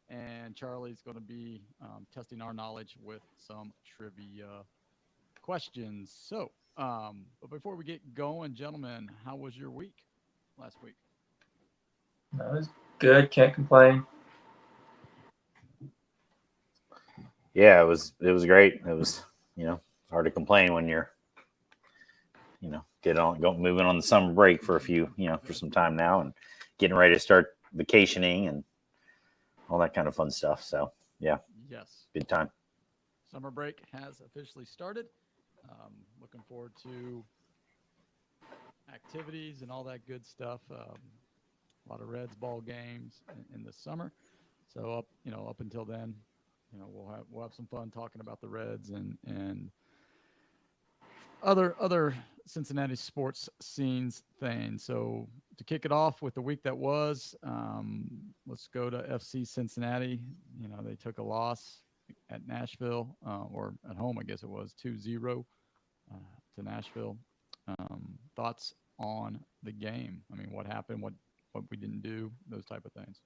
and Charlie's going to be testing our knowledge with some trivia questions. But before we get going, gentlemen, how was your week last week? That was good. Can't complain. Yeah, it was great. It was hard to complain when you're moving on the summer break for a few for some time now and getting ready to start vacationing and all that kind of fun stuff. So yeah, Yes, good time. summer break has officially started. Looking forward to activities and all that good stuff. A lot of Reds ball games in the summer. So up until then, we'll have some fun talking about the Reds and other Cincinnati sports scenes things. So to kick it off with the week that was, let's go to FC Cincinnati. They took a loss at Nashville, or at home, I guess it was 2-0 to Nashville. Thoughts on the game? I mean, what happened? What we didn't do? Those type of things.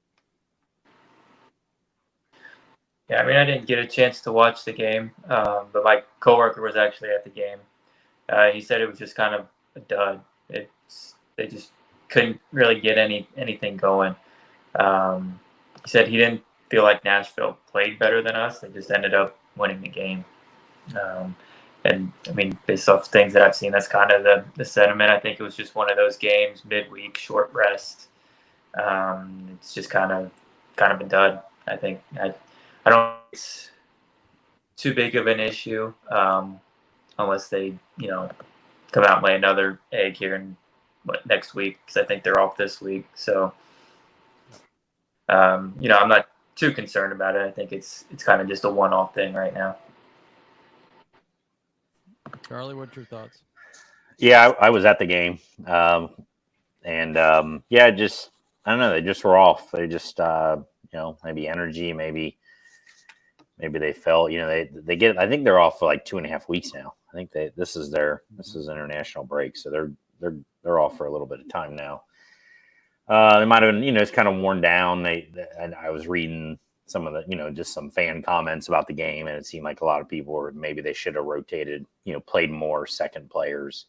Yeah, I mean, I didn't get a chance to watch the game, but my coworker was actually at the game. He said it was just kind of a dud. They just couldn't really get anything going. He said he didn't feel like Nashville played better than us. They just ended up winning the game. Um, and I mean, based off things that I've seen, that's kind of the sentiment. I think it was just one of those games, midweek, short rest. It's just kind of a dud. I think I don't think it's too big of an issue, unless they come out and lay another egg here in next week, because I think they're off this week. So I'm not too concerned about it. I think it's kind of just a one-off thing right now. Charlie, what's your thoughts? Yeah, I was at the game, and yeah, just I don't know. They just were off. They just maybe energy, maybe they felt they get. I think they're off for like 2.5 weeks now. I think this is international break, so they're off for a little bit of time now. They might have been, it's kind of worn down. And I was reading some of the, just some fan comments about the game, and it seemed like a lot of people were maybe they should have rotated, played more second players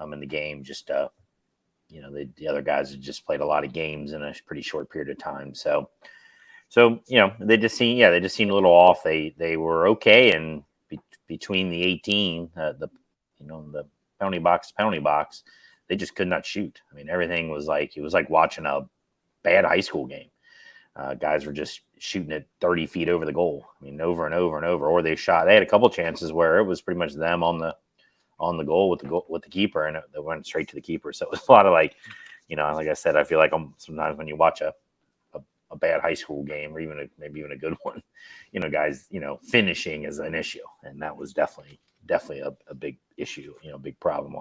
in the game. Just the other guys had just played a lot of games in a pretty short period of time. So they just seemed a little off. They were okay, and between the 18, the penalty box, they just could not shoot. I mean, everything was it was like watching a bad high school game. Guys were just shooting it 30 feet over the goal. I mean, over and over and over. Or they had a couple chances where it was pretty much them on the goal with the keeper, and it went straight to the keeper. So it was a lot of like I said, I feel like sometimes when you watch a bad high school game, or maybe even a good one, guys, finishing is an issue, and that was definitely a big issue, big problem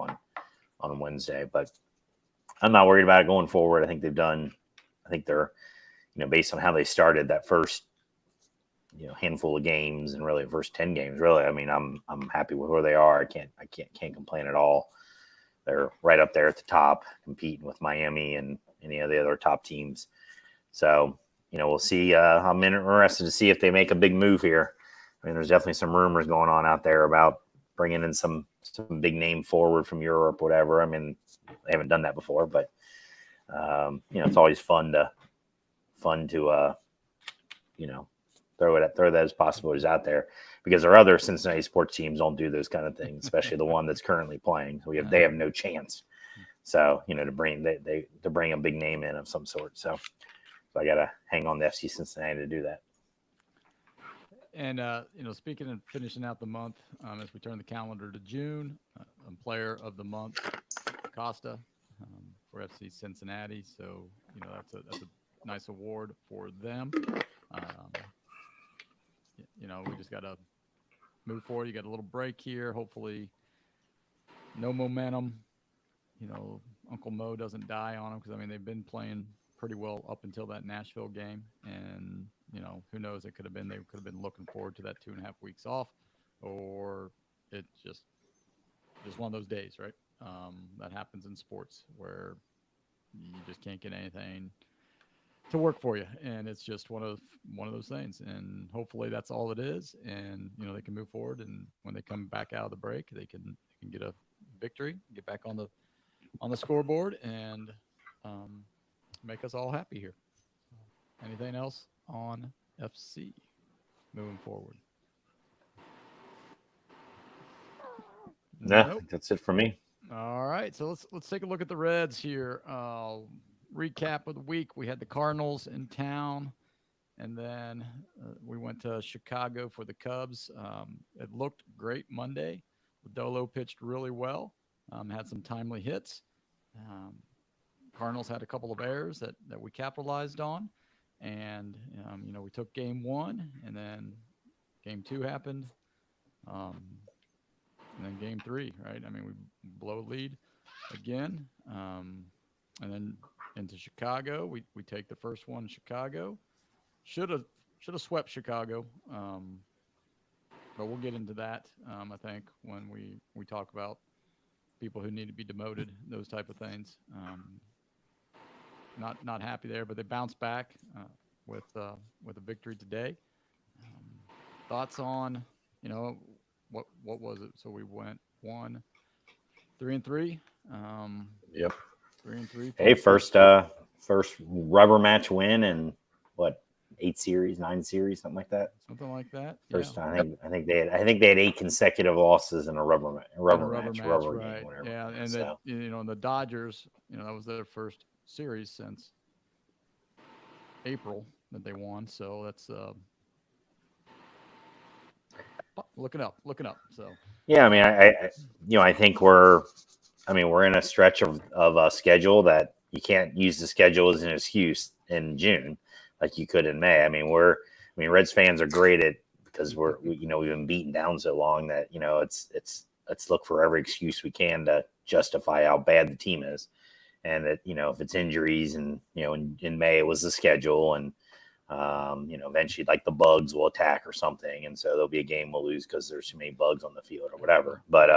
on Wednesday. But I'm not worried about it going forward. I think they're, based on how they started that first, handful of games, and really the first 10 games, really, I mean, I'm happy with where they are. I can't complain at all. They're right up there at the top, competing with Miami and any of the other top teams. So, we'll see. I'm interested to see if they make a big move here. I mean, there's definitely some rumors going on out there about bringing in some big name forward from Europe, whatever. I mean, they haven't done that before, but it's always fun to throw those possibilities out there, because our other Cincinnati sports teams don't do those kind of things, especially the one that's currently playing. They have no chance. So to bring a big name in of some sort. So I got to hang on to FC Cincinnati to do that. And speaking of finishing out the month, as we turn the calendar to June, Player of the Month, Costa, for FC Cincinnati. So that's a nice award for them. We just got to move forward. You got a little break here. Hopefully, no momentum. Uncle Mo doesn't die on them, because I mean they've been playing pretty well up until that Nashville game, and who knows? They could have been looking forward to that 2.5 weeks off, or it's just one of those days, right? That happens in sports where you just can't get anything to work for you, and it's just one of those things. And hopefully that's all it is. And they can move forward, and when they come back out of the break, they can get a victory, get back on the scoreboard, and make us all happy here. Anything else on FC moving forward? No, Nope. that's it for me. All right, so let's take a look at the Reds here. Recap of the week: we had the Cardinals in town, and then we went to Chicago for the Cubs. It looked great Monday. Dolo pitched really well, had some timely hits. Cardinals had a couple of errors that we capitalized on, and we took game 1, and then game 2 happened. And then game 3, right? I mean, we blow a lead again. And then into Chicago, we take the first one in Chicago. Should have swept Chicago. But we'll get into that, I think, when we talk about people who need to be demoted, those type of things. Not happy there, but they bounced back with a victory today. Thoughts on, what was it? So we went 3-3. Yep. 3-3. Hey, first rubber match win in what, 8 series, 9 series, something like that. Something like that. First yeah. time, I think they had 8 consecutive losses in a rubber match, Right. game, whatever. Yeah, and so. the Dodgers, that was their first series since April that they won. So that's looking up. So Yeah, I mean, I think we're in a stretch of a schedule that you can't use the schedule as an excuse in June like you could in May. I mean, Reds fans are great at, because we've been beaten down so long that let's look for every excuse we can to justify how bad the team is, and that if it's injuries, and in May it was the schedule, and eventually like the bugs will attack or something, and so there'll be a game we'll lose because there's too many bugs on the field or whatever. But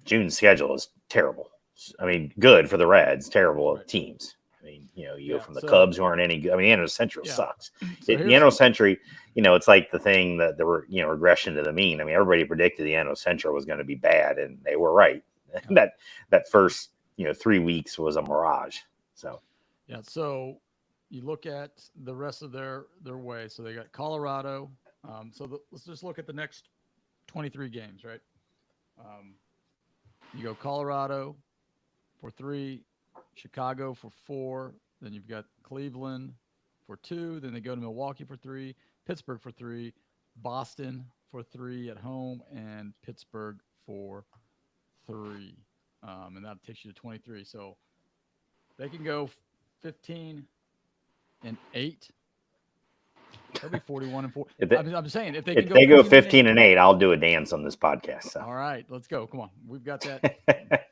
June's schedule is terrible. I mean, good for the Reds, terrible Right. teams. I mean, you go from the so, Cubs, who aren't any good. I mean, the NL Central sucks. So the NL Central, it's like the thing that there were, regression to the mean. I mean, everybody predicted the NL Central was going to be bad, and they were right. Yeah. that first 3 weeks was a mirage. So yeah, so you look at the rest of their way. So they got Colorado. Let's just look at the next 23 games, right? You go Colorado for 3, Chicago for 4, then you've got Cleveland for 2, then they go to Milwaukee for 3, Pittsburgh for 3, Boston for 3 at home, and Pittsburgh for 3. And that takes you to 23. So they can go 15-8. They'll be 41-4. I'm saying if they go 15-8, I'll do a dance on this podcast. So. All right, let's go. Come on, we've got that.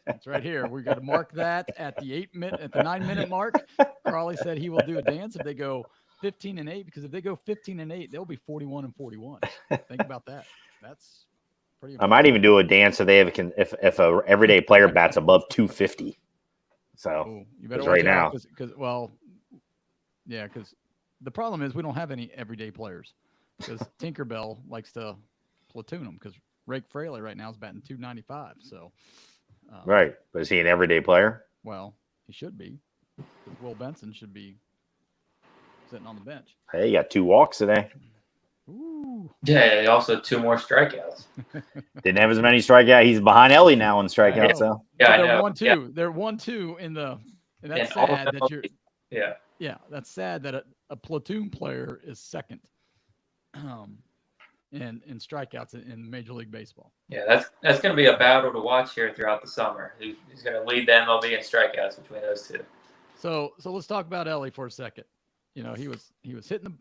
It's right here. We've got to mark that at the 9-minute mark. Crawley said he will do a dance if they go 15-8, because if they go 15-8, they'll be 41-41. Think about that. That's pretty impressive. I might even do a dance if they have if a everyday player bats above 250. So you better right now, because the problem is we don't have any everyday players, because Tinkerbell likes to platoon them, because Rake Fraley right now is batting 295. So right, but is he an everyday player? Well, he should be. Will Benson should be sitting on the bench. Hey, you got 2 walks today. Ooh. Yeah, also 2 more strikeouts. Didn't have as many strikeouts. He's behind Ellie now in strikeouts. So yeah, they're I know. 1-2. Yeah. They're 1-2 in the. And that's sad that you're. Yeah. Yeah, that's sad that a platoon player is second in strikeouts in Major League Baseball. Yeah, that's going to be a battle to watch here throughout the summer. Who's going to lead the MLB in strikeouts between those two? So let's talk about Ellie for a second. He was hitting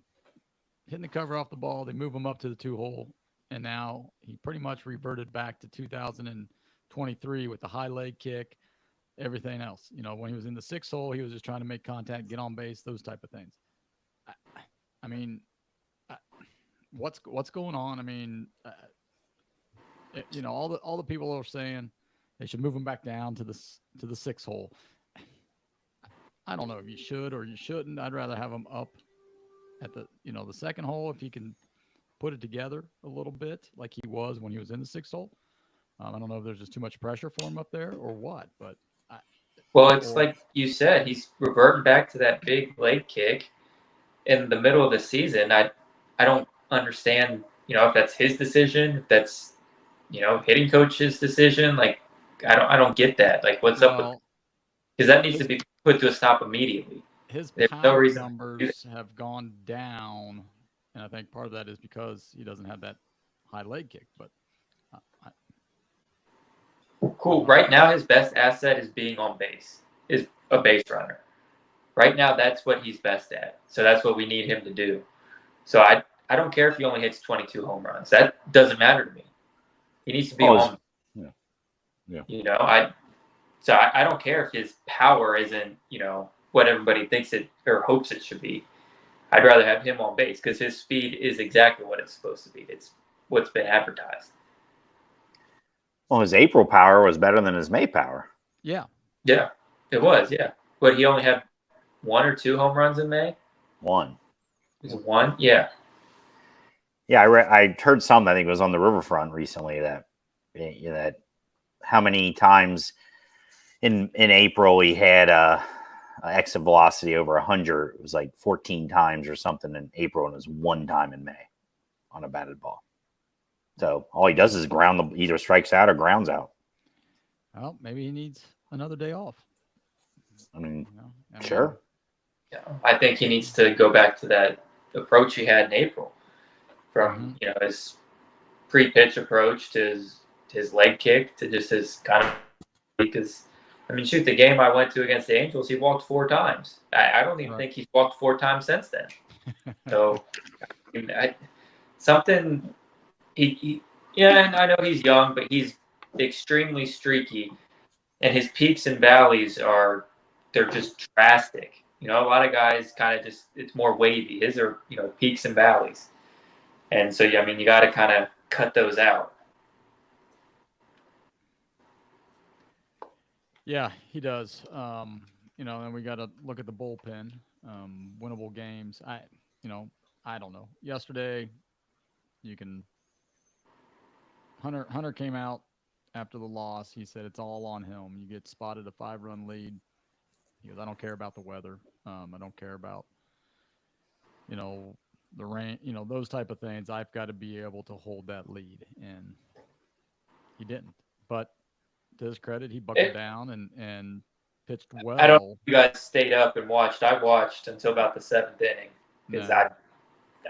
the cover off the ball. They move him up to the 2-hole, and now he pretty much reverted back to 2023 with the high leg kick, everything else. When he was in the 6-hole, he was just trying to make contact, get on base, those type of things. I mean, what's going on? I mean, all the people are saying they should move him back down to the 6-hole. I don't know if you should or you shouldn't. I'd rather have him up at the the second hole if he can put it together a little bit like he was when he was in the sixth hole. I don't know if there's just too much pressure for him up there or what, but Well, it's like you said, he's reverting back to that big leg kick in the middle of the season. I don't understand, if that's his decision, if that's hitting coach's decision. Like, I don't get that. Like, what's up with? Because that needs to be put to a stop immediately. His There's power no reason numbers have gone down, and I think part of that is because he doesn't have that high leg kick. But cool. Right now, his best asset is being on base, is a base runner. Right now, that's what he's best at. So that's what we need him to do. So I don't care if he only hits 22 home runs. That doesn't matter to me. He needs to be on. Yeah. I don't care if his power isn't, what everybody thinks it or hopes it should be. I'd rather have him on base because his speed is exactly what it's supposed to be. It's what's been advertised. Well, his April power was better than his May power. Yeah. Yeah, it was. Yeah. But he only had 1 or 2 home runs in May? 1. Is it 1? Yeah. Yeah, I heard something, I think it was on the Riverfront recently, that how many times in April he had a exit velocity over 100. It was like 14 times or something in April, and it was 1 time in May on a batted ball. So all he does is either strikes out or grounds out. Well, maybe he needs another day off. I mean, sure. Yeah, I think he needs to go back to that approach he had in April, from his pre-pitch approach to his leg kick to just his kind of, because shoot, the game I went to against the Angels, he walked 4 times. I don't even think he's walked 4 times since then. So something. And I know he's young, but he's extremely streaky, and his peaks and valleys they're just drastic. A lot of guys kind of it's more wavy. His are peaks and valleys, and so you got to kind of cut those out. Yeah, he does. And we got to look at the bullpen, winnable games. I don't know. Yesterday, Hunter came out after the loss. He said it's all on him. You get spotted a 5-run lead. He goes, I don't care about the weather. I don't care about, the rain, those type of things. I've got to be able to hold that lead. And he didn't. But to his credit, he buckled down and pitched well. I don't know if you guys stayed up and watched. I watched until about the 7th inning because I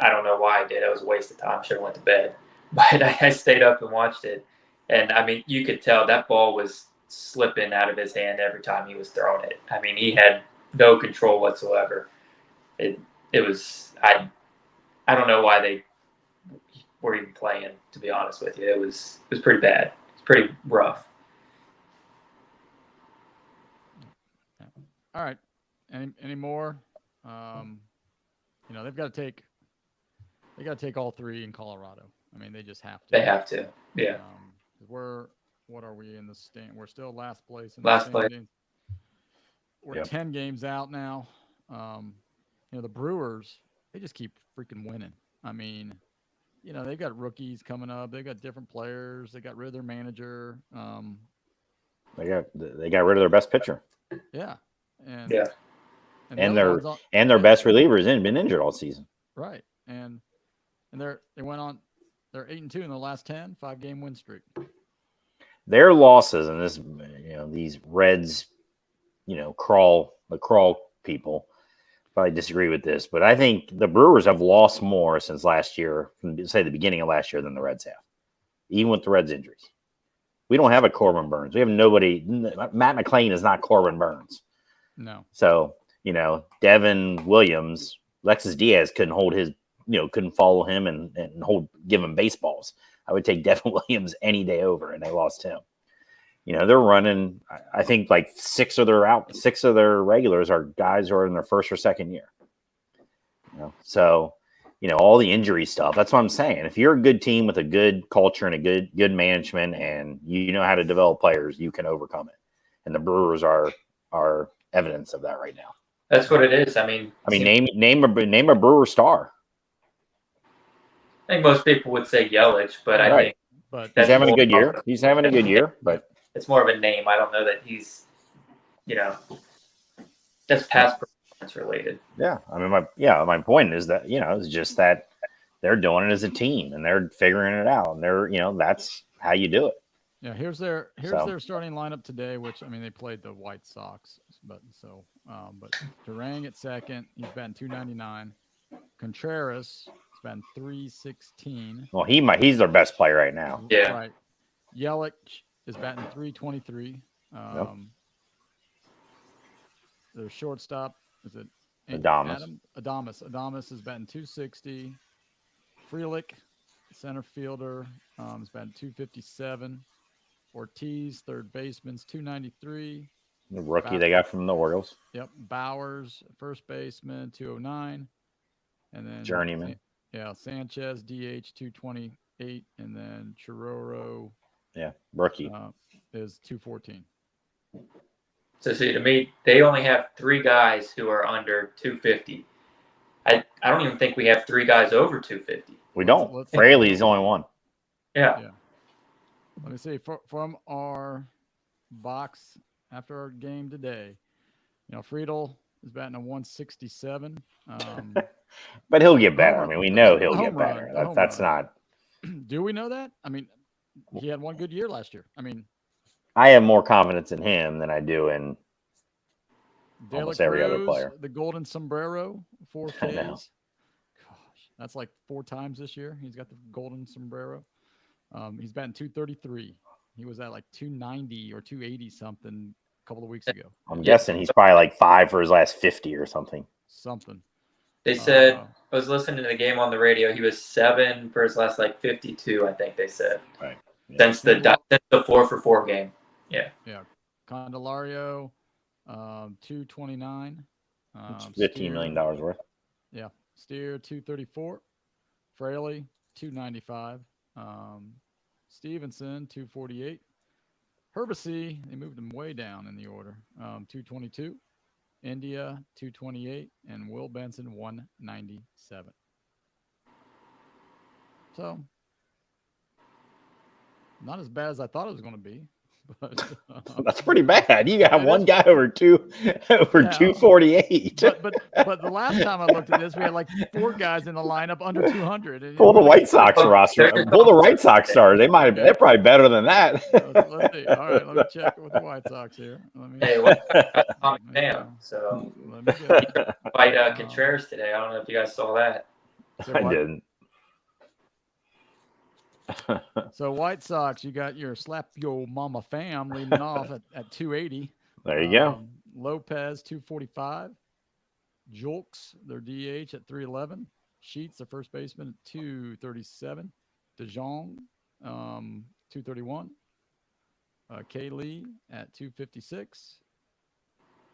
don't know why I did. It was a waste of time. Should have went to bed. But I stayed up and watched it. And, you could tell that ball was slipping out of his hand every time he was throwing it. He had no control whatsoever. It was I don't know why they were even playing, to be honest with you. It was pretty bad. It's pretty rough. All right. Any more? They've got to take all 3 in Colorado. They just have to. They have to. Yeah. What are we in the stand? We're still last place. Last place. We're 10 games out now. The Brewers, they just keep freaking winning. They've got rookies coming up. They got different players. They got rid of their manager. They got rid of their best pitcher. Yeah. And their best reliever has been injured all season. Right. And they're 8-2 in the last 10, 5-game win streak. Their losses, and this, these Reds, the crawl people probably disagree with this, but I think the Brewers have lost more since last year, from say the beginning of last year, than the Reds have, even with the Reds injuries. We don't have a Corbin Burns. We have nobody. Matt McClain is not Corbin Burns. No. So, Devin Williams, Lexus Diaz couldn't follow him and give him baseballs. I would take Devin Williams any day over, and they lost him. They're running, I think, like 6 of their regulars are guys who are in their first or second year. So, all the injury stuff, that's what I'm saying. If you're a good team with a good culture and a good management, and you know how to develop players, you can overcome it. And the Brewers are evidence of that right now. That's what it is. I mean, name a Brewer star. I think most people would say Yelich, but I think but he's having a good year. He's having a good year, but it's more of a name. I don't know that he's, that's past performance related. Yeah, I mean, my point is that it's just that they're doing it as a team and they're figuring it out, and they're that's how you do it. Yeah, here's their starting lineup today, which I mean they played the White Sox, but Durang at second, he's batting .299. Contreras is batting .316. Well, he's their best player right now. Yeah, right. Yelich is batting .323. Their shortstop is it Adames. Adames is batting .260. Frelick, center fielder, is batting .257. Ortiz, third baseman's .293. The rookie they got from the Orioles. Yep. Bowers, first baseman, .209. And then journeyman. Sanchez, DH, .228. And then Chiroro, rookie, is .214. So see, to me, they only have 3 guys who are under 250. I don't even think we have 3 guys over 250. We don't. Fraley's the only one. Yeah. Let me see from our box after our game today. Friedel is batting a .167. But he'll get better. I mean, we know he'll get better. That's not. Do we know that? I mean, he had one good year last year. I mean, I have more confidence in him than I do in almost every other player. The golden sombrero, 4 Ks. Gosh, that's like 4 times this year. He's got the golden sombrero. He's batting .233. He was at like 290 or 280 something a couple of weeks ago. I'm guessing he's probably like 5 for his last 50 or something. They said, I was listening to the game on the radio. He was 7 for his last like 52. I think they said. Right. Yeah. Since the 4 for 4 game. Yeah. Yeah. Candelario, 229. $15 million worth. Yeah. Steer 234. Fraley 295. Stevenson 248. Herbesy, they moved him way down in the order. 222. India 228 and Will Benson 197. So not as bad as I thought it was going to be. But that's pretty bad. You got one guy over 248. But the last time I looked at this, we had like 4 guys in the lineup under 200. Pull the White Sox roster. Pull the White Sox stars. They're probably better than that. Let's see. All right, let me check with the White Sox here. So let me fight Contreras today. I don't know if you guys saw that. I didn't. So White Sox, you got your slap your mama fam leading off at 280. There you go. Lopez 245. Julks, their DH at 311. Sheets, the first baseman at 237. DeJong, 231. K. Lee at 256.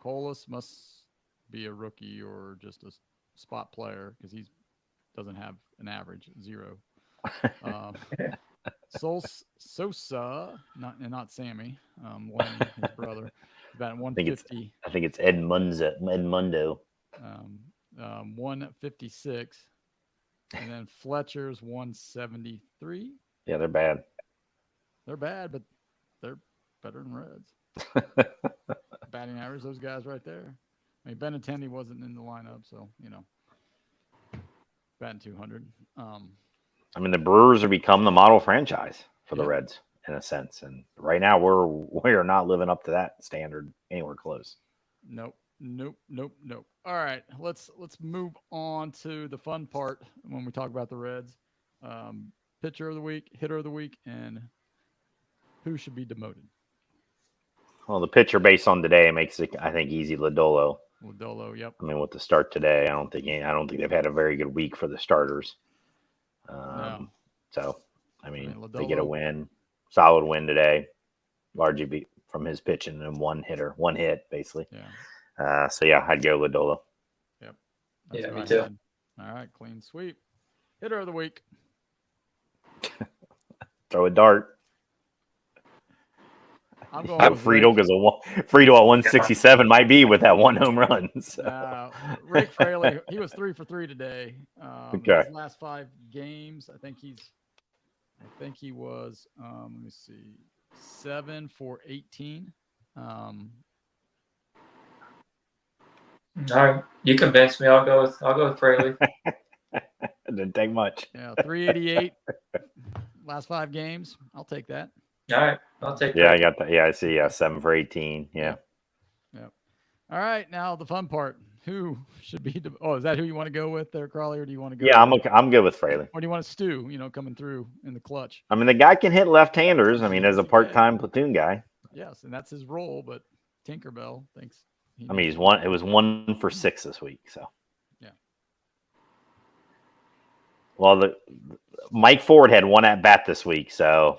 Colas must be a rookie or just a spot player because he doesn't have an average, 0. Sosa, not Sammy, Lenny, his brother, about 150. I think it's Edmundo. 156, and then Fletcher's 173. Yeah, they're bad. They're bad, but they're better than Reds. Batting average, those guys right there. I mean, Benintendi wasn't in the lineup, so batting 200. I mean, the Brewers have become the model franchise for the Reds in a sense, and right now we're not living up to that standard anywhere close. Nope. All right, let's move on to the fun part when we talk about the Reds. Pitcher of the week, hitter of the week, and who should be demoted. Well, the pitcher based on today makes it, I think, easy. Lodolo, yep. I mean, with the start today, I don't think they've had a very good week for the starters. No. So, I mean, they get a win, solid win today, largely from his pitching and one hit, basically. Yeah. I'd go Lodolo. Yep. Me too. All right, clean sweep. Hitter of the week. Throw a dart. I'm going with Friedel Rick. because Friedel at 167 might be with that one home run. So. Rick Fraley, he was 3 for 3 today. Okay. His last 5 games, I think he was. Let me see, 7 for 18. All right, you convinced me. I'll go with Fraley. It didn't take much. Yeah, 388 last 5 games. I'll take that. All right, I'll take. Yeah, I got that. Yeah, I see. Yeah, 7 for 18. Yeah. All right, now the fun part. Who should be? Is that who you want to go with there, Crawley, or do you want to go? Yeah, I'm good with Fraley. Or do you want Stu? Coming through in the clutch. I mean, the guy can hit left-handers. I mean, as a part-time platoon guy. Yes, and that's his role. But Tinkerbell thinks. I mean, it was 1 for 6 this week. So. Yeah. Well, Mike Ford had 1 at bat this week, so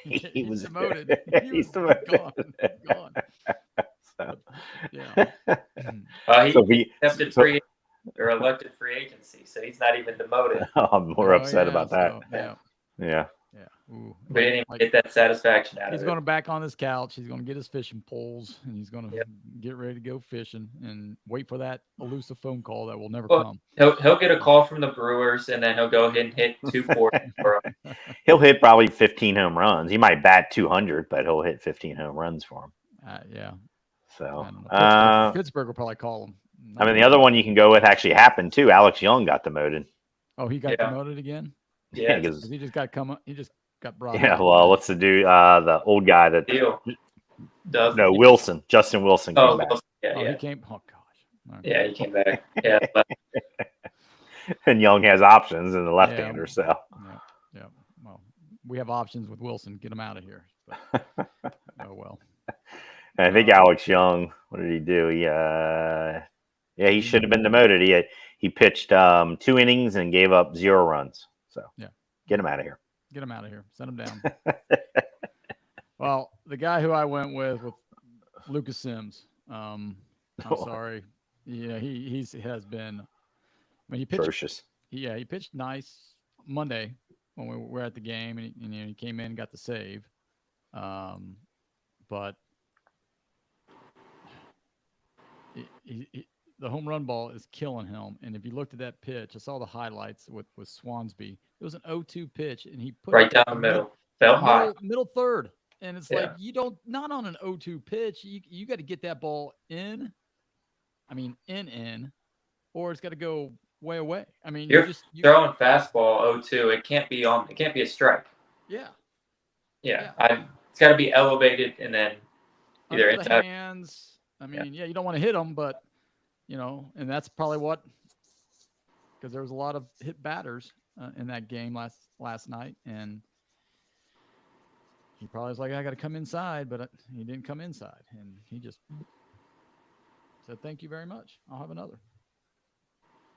he was demoted. He's demoted. Gone. So. Yeah. He accepted free or elected free agency, so he's not even demoted. I'm more upset about that. So, yeah. Ooh, we didn't even get that satisfaction out of it. He's going to back on his couch. He's going to get his fishing poles, and he's going to get ready to go fishing and wait for that elusive phone call that will never come. He'll get a call from the Brewers, and then he'll go ahead and hit 240 for him. He'll hit probably 15 home runs. He might bat 200, but he'll hit 15 home runs for him. Yeah. So Pittsburgh will probably call him. I mean, the other one you can go with actually happened too. Alex Young got demoted. Oh, he got demoted again? Yeah, because he just got brought. Yeah, well, what's the dude? The old guy that. No, Wilson. Justin Wilson came back. Wilson. He came. Oh gosh. Okay. Yeah, he came back. Yeah. And Young has options in the left-hander, so. Yeah. Well, we have options with Wilson. Get him out of here. But, oh well. I think Alex Young. What did he do? He should have been demoted. He pitched 2 innings and gave up 0 runs. So get him out of here. Get him out of here. Send him down. Well, the guy who I went with Lucas Sims. I'm sorry. Yeah, he has been. I mean, he pitched. Ferocious. He pitched nice Monday when we were at the game, and he came in and got the save. But the home run ball is killing him. And if you looked at that pitch, I saw the highlights with Swansby. It was an 0-2 pitch, and he put right down the middle. Fell high. Middle third. And it's like, you don't, not on an 0-2 pitch. You got to get that ball in. I mean, in, or it's got to go way away. I mean, you're throwing fastball 0-2. It can't be a strike. Yeah. It's got to be elevated and then either into the hands. I mean, you don't want to hit them, but and that's probably because there was a lot of hit batters in that game last night, and he probably was like, I got to come inside, but he didn't come inside, and he just said, thank you very much. I'll have another.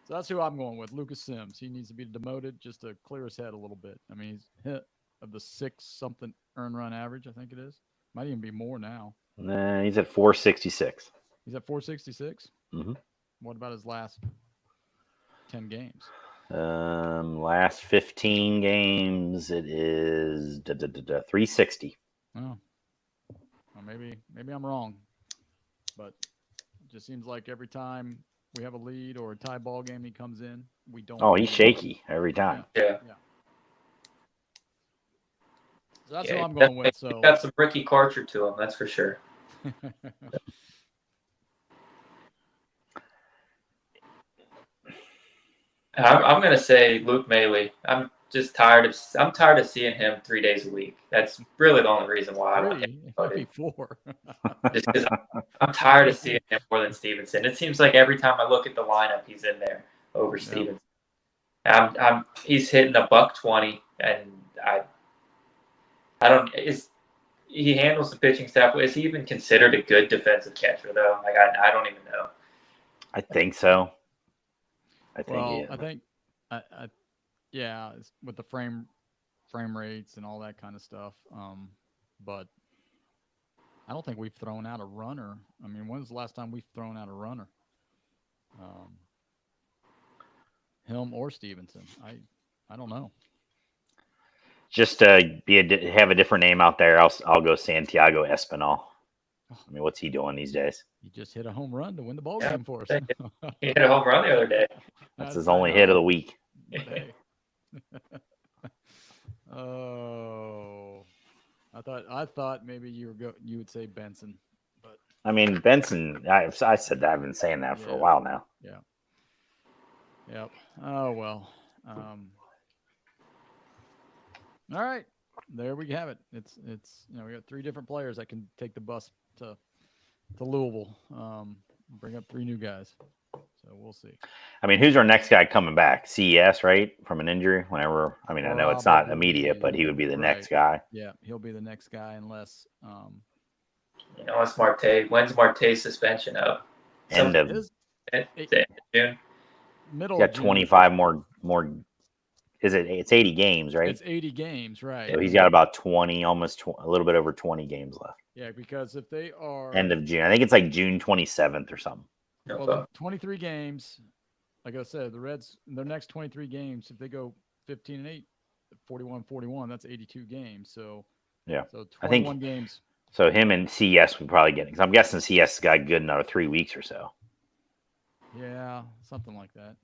So that's who I'm going with, Lucas Sims. He needs to be demoted just to clear his head a little bit. I mean, he's hit of the 6-something earned run average, I think it is. Might even be more now. Nah, he's at 466. He's at 466? Mm-hmm. What about his last 10 games? Last 15 games, it is 360. Oh. Well, maybe I'm wrong. But it just seems like every time we have a lead or a tie ball game, he comes in. We don't. Oh, he's shaky every time. Yeah. So that's who I'm going with. So he's got some Ricky Carter to him, that's for sure. I'm going to say Luke Maley. I'm tired of seeing him 3 days a week. That's really the only reason why. Maybe 4. Just because I'm tired of seeing him more than Stevenson. It seems like every time I look at the lineup, he's in there over Stevenson. He's hitting $120, and I don't. He handles the pitching staff. Is he even considered a good defensive catcher though? Like I don't even know. I think so. I think it's with the frame rates and all that kind of stuff. But I don't think we've thrown out a runner. I mean, when's the last time we've thrown out a runner? Him or Stevenson? I don't know. Just to have a different name out there, I'll go Santiago Espinal. I mean, what's he doing these days? He just hit a home run to win the ball Yeah, game for us. He hit a home run the other day. That's his only hit of the week. But hey. Oh, I thought maybe you would say Benson, but I mean, Benson. I said that. I've been saying that for a while now. Yeah. Yep. Oh well. All right. There we have it. It's we got 3 different players that can take the bus to Louisville. Bring up 3 new guys. So we'll see. I mean, who's our next guy coming back? CES, right? From an injury? Whenever. I mean, I know it's not immediate, but he would be the next guy. Yeah, he'll be the next guy unless. It's Marte. When's Marte's suspension up? End of June. Middle. He's got 25 more. Is it? It's 80 games, right? It's 80 games, right? So he's got about 20, almost a little bit over 20 games left. Yeah, because if they are end of June, I think it's like June 27th or something. Well, 23 games. Like I said, the Reds, in their next 23 games, if they go 15-8, 41-41, that's 82 games. So yeah, so 21 games. So him and CS would probably get it, because I'm guessing CS has got good another 3 weeks or so. Yeah, something like that.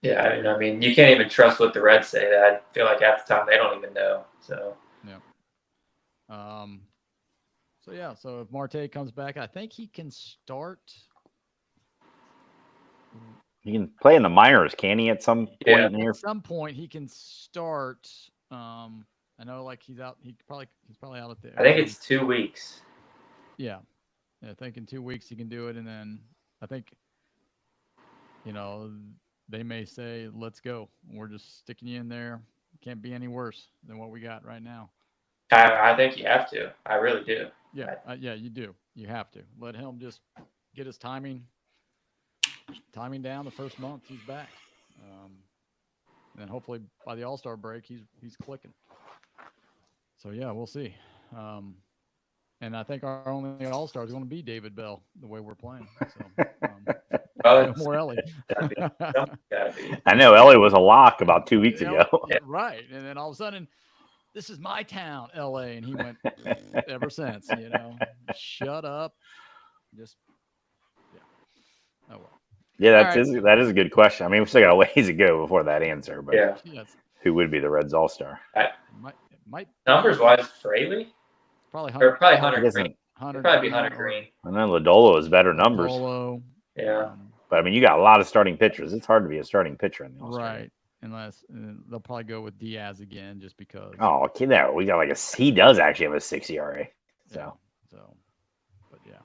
Yeah, I mean, you can't even trust what the Reds say. That I feel like half the time they don't even know. So yeah. So if Marte comes back, I think he can start. He can play in the minors, can he? At some point At some point, he can start. I know, like he's out. He's probably out at the. I think it's 2 weeks. Yeah, I think in 2 weeks he can do it, and then I think, they may say, "Let's go. We're just sticking you in there. Can't be any worse than what we got right now." I think you have to. I really do. Yeah, you do. You have to let him just get his timing down. The first month he's back, and then hopefully by the All-Star break he's clicking. So yeah, we'll see. And I think our only All-Star is going to be David Bell, the way we're playing. So no more Ellie. I know Ellie was a lock about 2 weeks ago. Right, and then all of a sudden, this is my town, LA, and he went ever since. Shut up. Just oh well. Yeah, that is a good question. I mean, we still got a ways to go before that answer, but who would be the Reds All-Star? Might numbers wise, Fraley? Probably Hunter. Or probably Hunter Green. Probably be Hunter Green. I know Lodolo is better numbers. Yeah. But I mean, you got a lot of starting pitchers. It's hard to be a starting pitcher in the All-Star. Right. Unless they'll probably go with Diaz again, just because. Oh, okay. There we got he does actually have a 6 ERA. But yeah.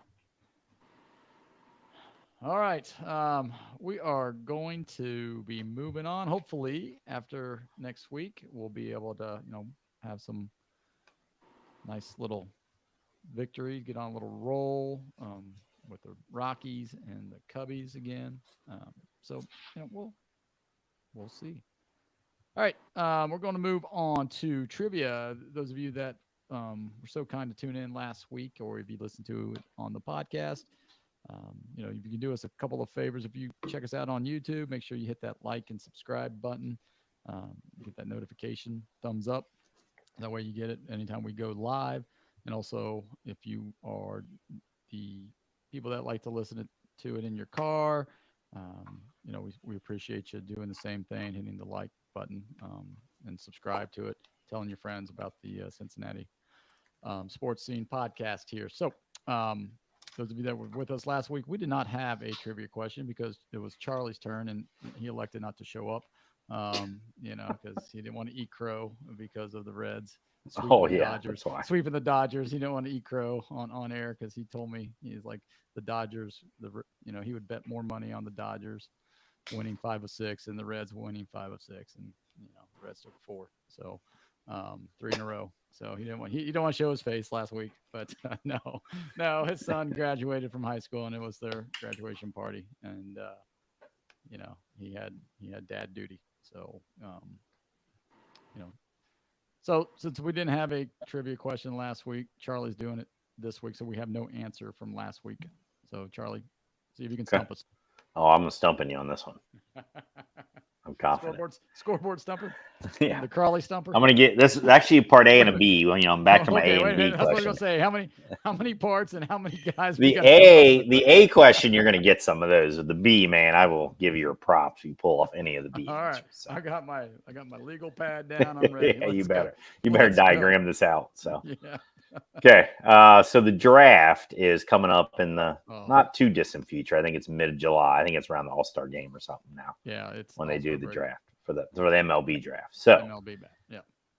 All right. We are going to be moving on. Hopefully, after next week, we'll be able to, have some nice little victories, get on a little roll with the Rockies and the Cubbies again. So we'll see. All right, we're going to move on to trivia. Those of you that were so kind to tune in last week, or if you listened to it on the podcast, you can do us a couple of favors. If you check us out on YouTube, make sure you hit that like and subscribe button. Get that notification, thumbs up. That way you get it anytime we go live. And also, if you are the people that like to listen to it in your car, we appreciate you doing the same thing, hitting the like button and subscribe to it, telling your friends about the Cincinnati Sports Scene podcast here. So those of you that were with us last week, we did not have a trivia question because it was Charlie's turn and he elected not to show up. Because he didn't want to eat crow because of the Reds sweeping the Dodgers. He didn't want to eat crow on air because he told me he's like the Dodgers. He would bet more money on the Dodgers winning 5 of 6 and the Reds winning 5 of 6, and the Reds took 4, so 3 in a row. So he didn't want to show his face last week, but no, his son graduated from high school and it was their graduation party, and he had dad duty. So, so since we didn't have a trivia question last week, Charlie's doing it this week. So we have no answer from last week. So Charlie, see if you can stump us. Oh, I'm stumping you on this one. I'm confident. Scoreboard stumper. Yeah. The Crawley stumper. I'm gonna get this is actually part A and a B. Well, I'm back to my Okay, A wait and a B minute. That's what I was question. gonna say. How many parts and how many guys? The A question, you're gonna get some of those. With the B, man, I will give you your props if you pull off any of the B All right, answers. So. I got my legal pad down. I'm ready. Yeah, you Let's better. go. You better Let's go. diagram this out. So. Yeah. Okay, so the draft is coming up in the not too distant future. I think it's mid-July. I think it's around the All-Star game or something now. Yeah, it's when they do the break. draft for the MLB draft. So MLB back.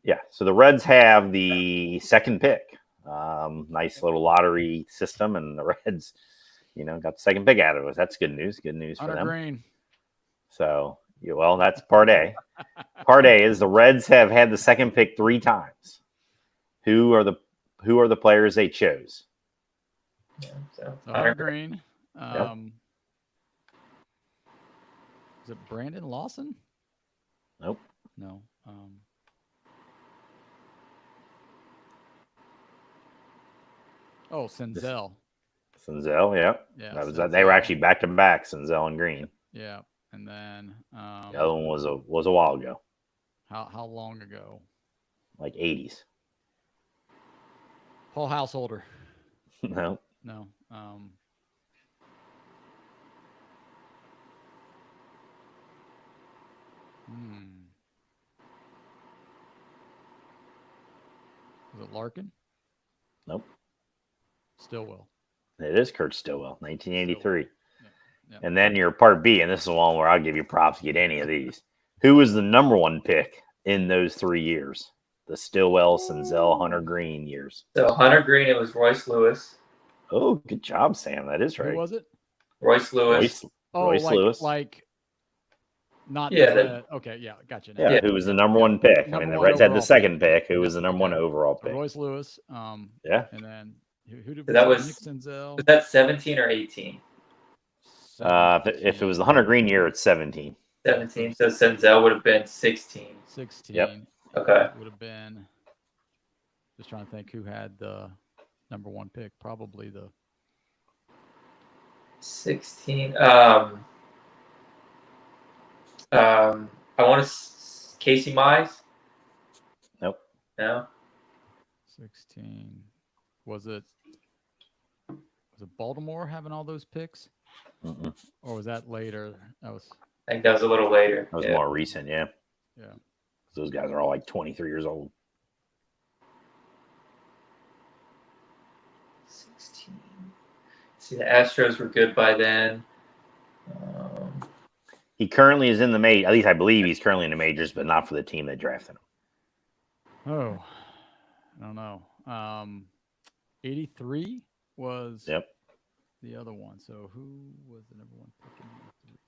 yeah. So the Reds have the second pick. Nice little lottery system, and the Reds, got the second pick out of it. That's good news. Good news for them. Green. So well, that's part A. Part A is the Reds have had the second pick 3 times. Who are the players they chose? Yeah, so Hunter Green. Yep. Is it Brandon Lawson? Nope. No. Senzel. Senzel, yeah. Yeah. That was they were actually back to back, Senzel and Green. Yeah, and then the other one was a while ago. How long ago? Like 80s. Paul Householder. No. No. Was it Larkin? Nope. Stillwell. It is Kurt Stillwell, 1983. Yeah. And then your part B, and this is the one where I'll give you props to get any of these. Who was the number 1 pick in those 3 years? The Stillwell, Senzel, Hunter Green years. So Hunter Green, it was Royce Lewis. Oh, good job, Sam. That is right. Who was it? Royce Lewis. Royce Lewis. Not. Yeah. Okay. Yeah. Gotcha. Yeah. Who was the number 1 pick? Number the one Reds had the overall second pick. pick. Who was the number 1 overall pick? Royce Lewis. Yeah. And then who did So that was Nick Senzel? Was that 17 or 18? If it was the Hunter Green year, it's 17. 17. So Senzel would have been 16. 16. Yep. Okay. Would have been. Just trying to think who had the number 1 pick. Probably the 16. I want to Casey Mize. Nope. No. 16. Was it Baltimore having all those picks? Mm-mm. Or was that later? I think that was a little later. That was more recent, yeah. Yeah. Those guys are all like 23 years old. 16. See, the Astros were good by then. He currently is in the major. At least I believe he's currently in the majors, but not for the team that drafted him. Oh, I don't know. 83 was the other one. So who was the number 1 pick in 83?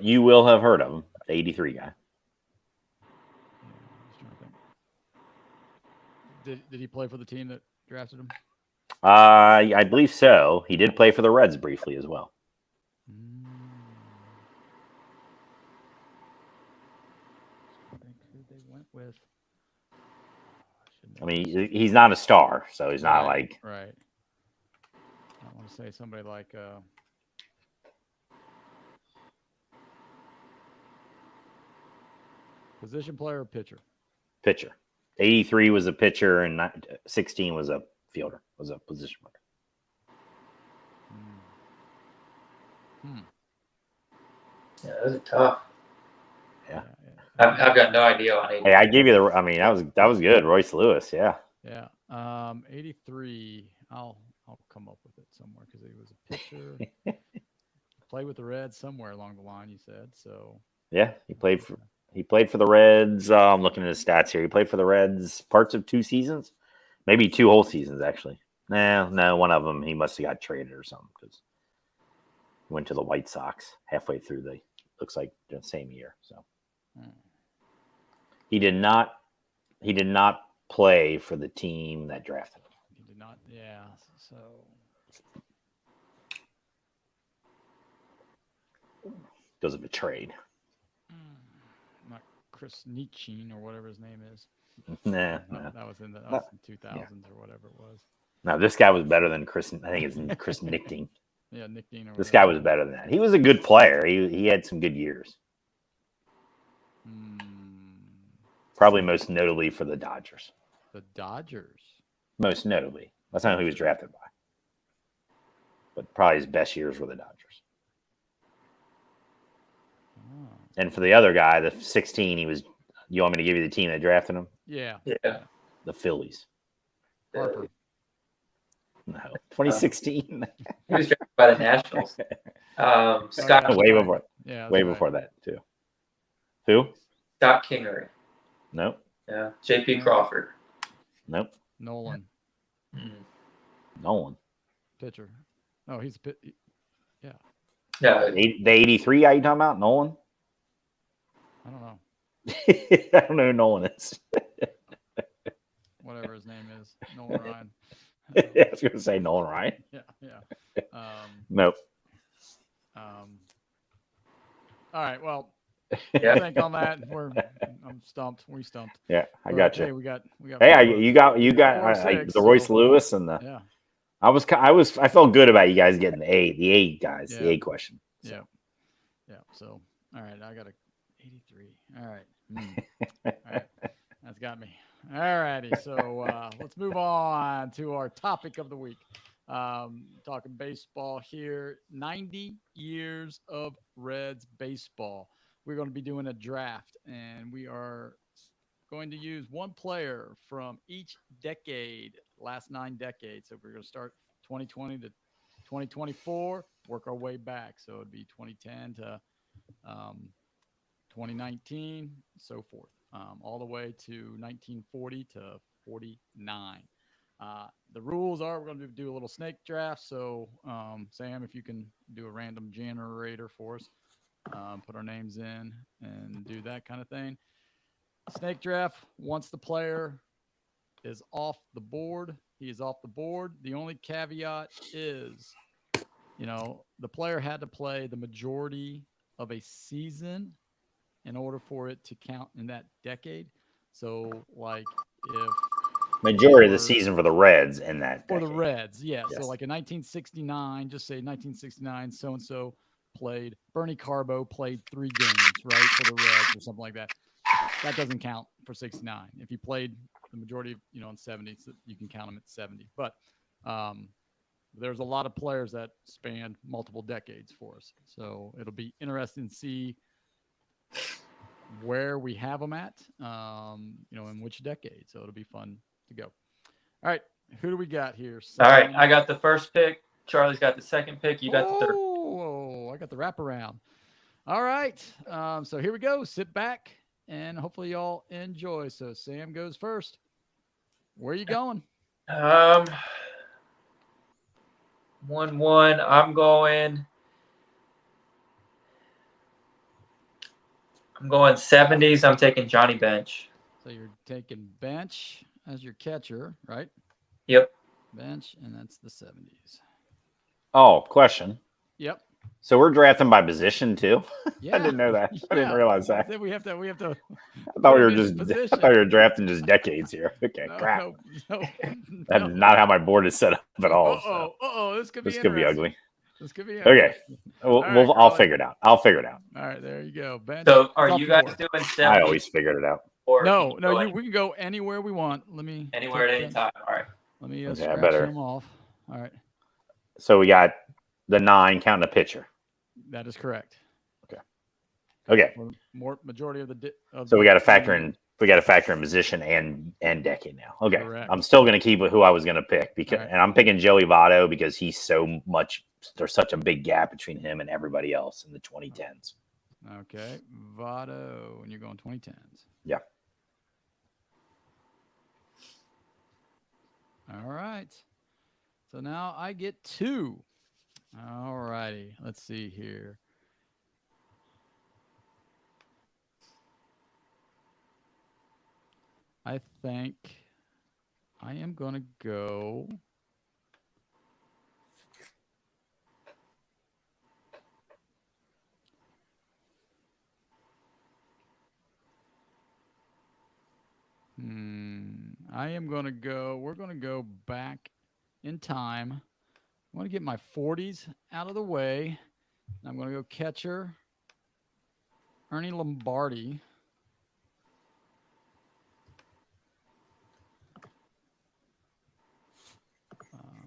You will have heard of him, the 83 guy. Yeah, just trying to think. Did he play for the team that drafted him? I believe so. He did play for the Reds briefly as well. I think who they went with. I mean, he's not a star, so he's not like right. I want to say somebody like position player or pitcher. Pitcher. 83 was a pitcher, and 16 was a fielder. Was a position player. Yeah, those are tough. Yeah. I've got no idea on 83. Hey, I gave you the. I mean, that was good. Royce Lewis, yeah. Yeah. 83. I'll come up with it somewhere because he was a pitcher. Played with the Reds somewhere along the line. You said so. Yeah, he played for the Reds. I'm looking at his stats here. He played for the Reds parts of 2 seasons, maybe 2 whole seasons actually. No, one of them he must have got traded or something because he went to the White Sox halfway through looks like the same year. So he did not play for the team that drafted him. He did not. Yeah. So. Because of a trade. Not Chris Nietzsche or whatever his name is. No. That was in the 2000s or whatever it was. No, this guy was better than Chris. I think it's Chris Nichting. Yeah, Nick Dean. This guy was better than that. He was a good player. He had some good years. Probably most notably for the Dodgers. The Dodgers. Most notably. That's not who he was drafted by. But probably his best years were the Dodgers. Oh. And for the other guy, the 16, he was. You want me to give you the team that drafted him? Yeah. The Phillies. Harper. No, 2016. He was drafted by the Nationals. Scott way before. Yeah. Way before that too. Who? Scott Kingery. Nope. Yeah. J.P. Crawford. Nope. Nolan. Nolan. Pitcher. Oh, he's a Yeah. The 83 guy you talking about? Nolan? I don't know. I don't know who Nolan is. Whatever his name is. Nolan Ryan. I was going to say Nolan Ryan. Yeah. Nope. All right. Well, Yeah. I think on that I'm stumped. We stumped. Yeah, I got you. Hey, we got. Hey, you got 4-6, the Royce so- Lewis and the. Yeah. I felt good about you guys getting the eight guys, Yeah. the 8 question. So. Yeah. Yeah. So, all right, I got a 83. All right. All right. That's got me. All righty. So let's move on to our topic of the week. Talking baseball here. 90 years of Reds baseball. We're going to be doing a draft, and we are going to use one player from each decade, last 9 decades. So we're going to start 2020 to 2024, work our way back. So it'd be 2010 to 2019, so forth, all the way to 1940 to 49. The rules are we're going to do a little snake draft. So, Sam, if you can do a random generator for us, put our names in and do that kind of thing. Snake draft, once the player is off the board, he is off the board. The only caveat is, the player had to play the majority of a season in order for it to count in that decade. So, like, if Majority of the season for the Reds in that. For decade. the Reds, yeah. Yes. So, like in 1969, just say 1969, so and so played. Bernie Carbo played 3 games, right, for the Reds or something like that. That doesn't count for 69. If he played the majority of, in 70, so you can count him at 70. But there's a lot of players that span multiple decades for us. So it'll be interesting to see where we have them at, in which decade. So it'll be fun to go. All right. Who do we got here? All right. I got the first pick. Charlie's got the second pick. You got the third. Oh, I got the wraparound. All right. So here we go. Sit back and hopefully y'all enjoy. So Sam goes first. Where are you going? 1-1. I'm going 70s. I'm taking Johnny Bench. So you're taking Bench as your catcher, right? Yep. Bench, and that's the 70s. Oh, question. Yep. So we're drafting by position too. Yeah. I didn't know that. I didn't realize that. We have to. I thought we were drafting just decades here. Okay, crap. No. That's not how my board is set up at all. Uh-oh. This could be ugly. This could be okay. I'll figure it out. All right, there you go. Ben, so are you guys doing 70s? I always figured it out. No, we can go anywhere we want. Let me anywhere at any time. All right. Let me scratch them off. All right. So we got the 9 counting the pitcher. That is correct. Okay. More majority of the. So we got to factor in. We got to factor in position and decade now. Okay. Correct. I'm still going to keep who I was going to pick Right. and I'm picking Joey Votto because he's so much. There's such a big gap between him and everybody else in the 2010s. Okay, Votto, and you're going 2010s. Yeah. All right. So now I get 2. All righty. Let's see here. I think I am going to go. I am going to go. We're going to go back in time. I want to get my 40s out of the way. I'm going to go catcher, Ernie Lombardi.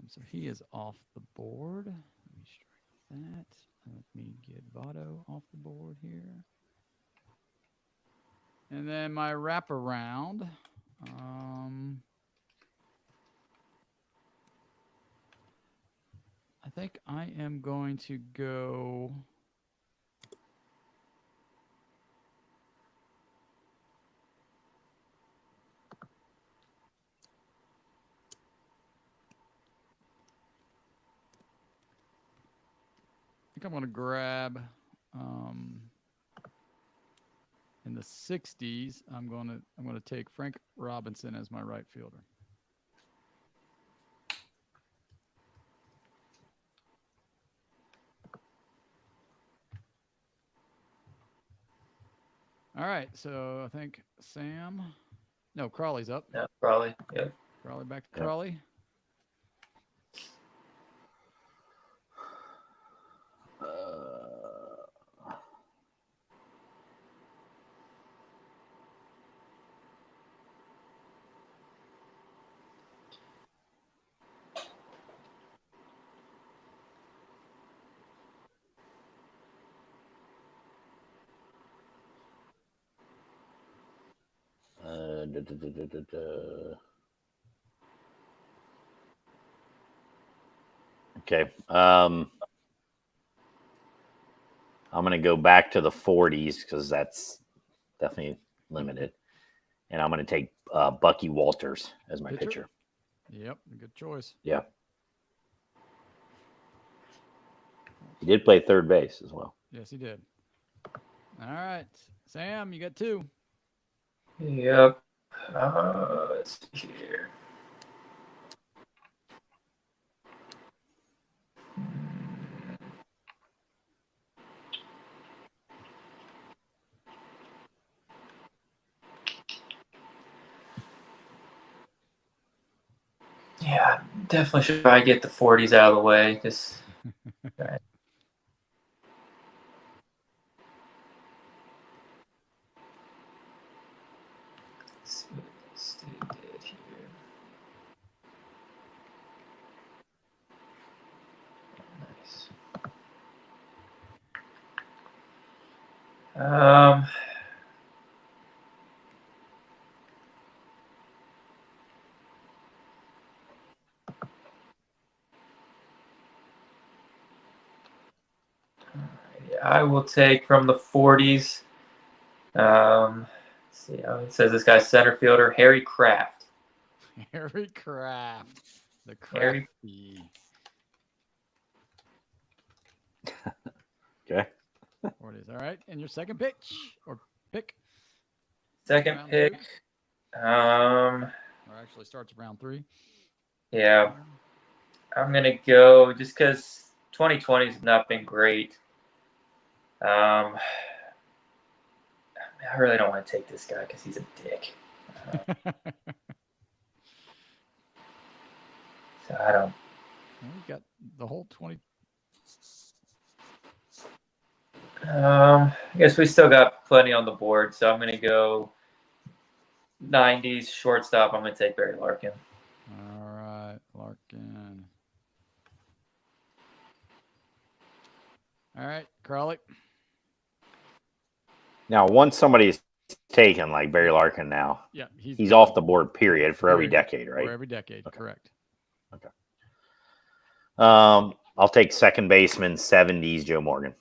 So he is off the board. Let me strike that. Let me get Votto off the board here. And then my wraparound. I think I am going to go. I think I'm going to grab in the 60s. I'm going to take Frank Robinson as my right fielder. All right, so I think Crawley's up. Yeah, Crawley. Yep. Crawley back to Crawley. Okay. I'm going to go back to the 40s because that's definitely limited. And I'm going to take Bucky Walters as my pitcher. Yep, good choice. Yeah. He did play third base as well. Yes, he did. All right. Sam, you got 2. Yep. Let's see here. Yeah, definitely should probably get the 40s out of the way. Just right. Let's see what this dude did here. Nice. I will take from the 40s. Let's see. It says this guy's center fielder, Harry Kraft. Harry Kraft. The Harry. Crafty. Okay. 40s. All right. And your second pitch or pick? Second round pick. 2? Or actually starts round 3. Yeah. I'm going to go just because 2020 has not been great. I really don't want to take this guy because he's a dick. So I don't. Well, you got the whole 20. I guess we still got plenty on the board, so I'm going to go 90s shortstop. I'm going to take Barry Larkin. All right, Larkin. All right, Crawley. Now, once somebody's taken, like Barry Larkin now, he's off the board, period, for every decade, right? For every decade, okay. Correct. Okay. I'll take second baseman, 70s, Joe Morgan.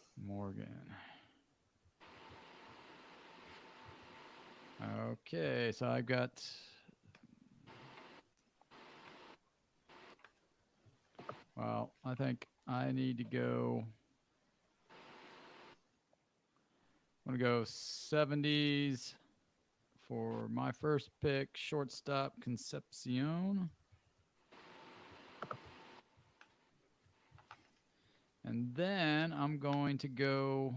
Okay, so I've got... Well, I think I need to go... I'm going to go 70s for my first pick, shortstop Concepcion. And then I'm going to go...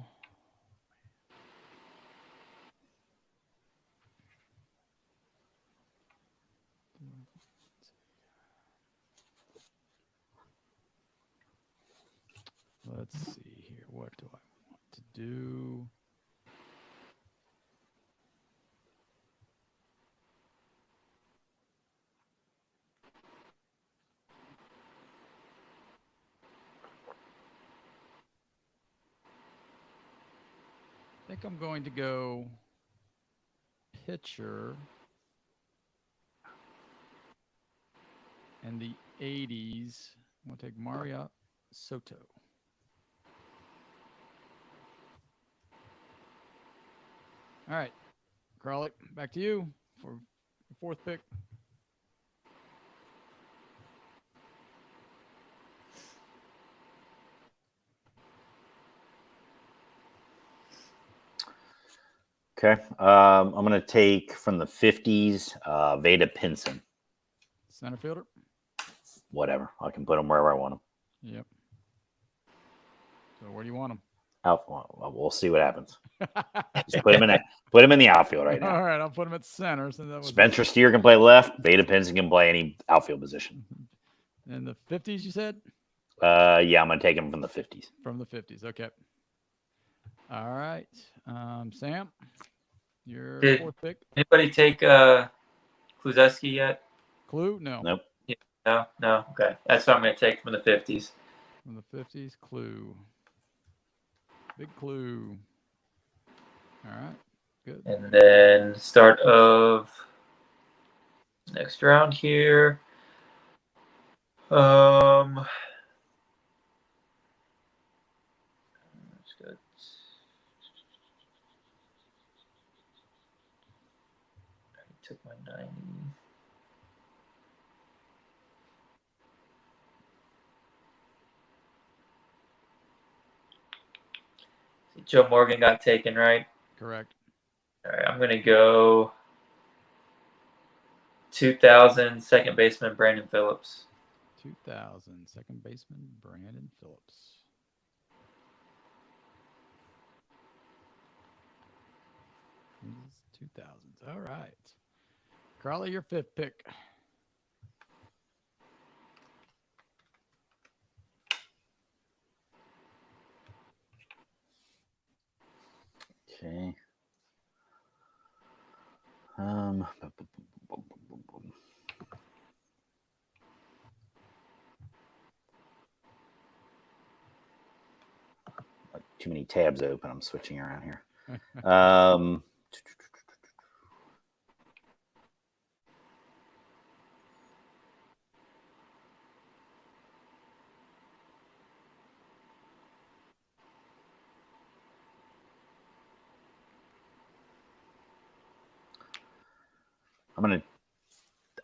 let's see here. What do I want to do? I think I'm going to go pitcher in the 80s. I'm going to take Mario Soto. All right, Crawley, back to you for the fourth pick. Okay. I'm going to take from the 50s, Veda Pinson. Center fielder. Whatever. I can put him wherever I want him. Yep. So where do you want him? We'll see what happens. Just put him in the outfield right now. All right, I'll put him at center. So that was Spencer Steer can play left. Veda Pinson can play any outfield position. in the 50s, you said? Yeah, I'm going to take him from the 50s. From the 50s. Okay. All right. Sam, your fourth pick. Anybody take Kluszewski yet? Clue? No. Nope. Yeah, no. Okay, that's what I'm going to take from the 50s. From the 50s, Clue. Big Clue. All right. Good. And then start of next round here. That's good. I took my 90. Joe Morgan got taken, right? Correct. All right, I'm going to go 2000 second baseman Brandon Phillips. 2000 second baseman Brandon Phillips. These 2000s. All right. Crawley, your fifth pick. Okay. Too many tabs open. I'm switching around here.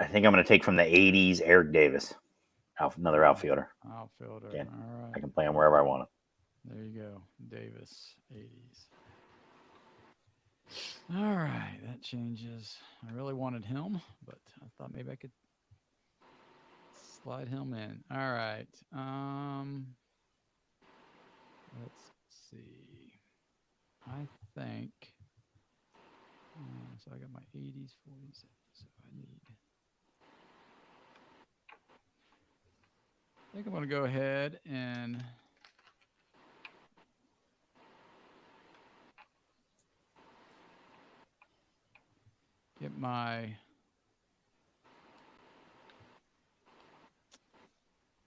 I think I'm gonna take from the 80s Eric Davis, another outfielder. Outfielder. Again, All right. I can play him wherever I want him. There you go. Davis, 80s. All right. That changes. I really wanted him, but I thought maybe I could slide him in. All right. Let's see. I think. So I got my 80s, 40s. So I think I'm going to go ahead and get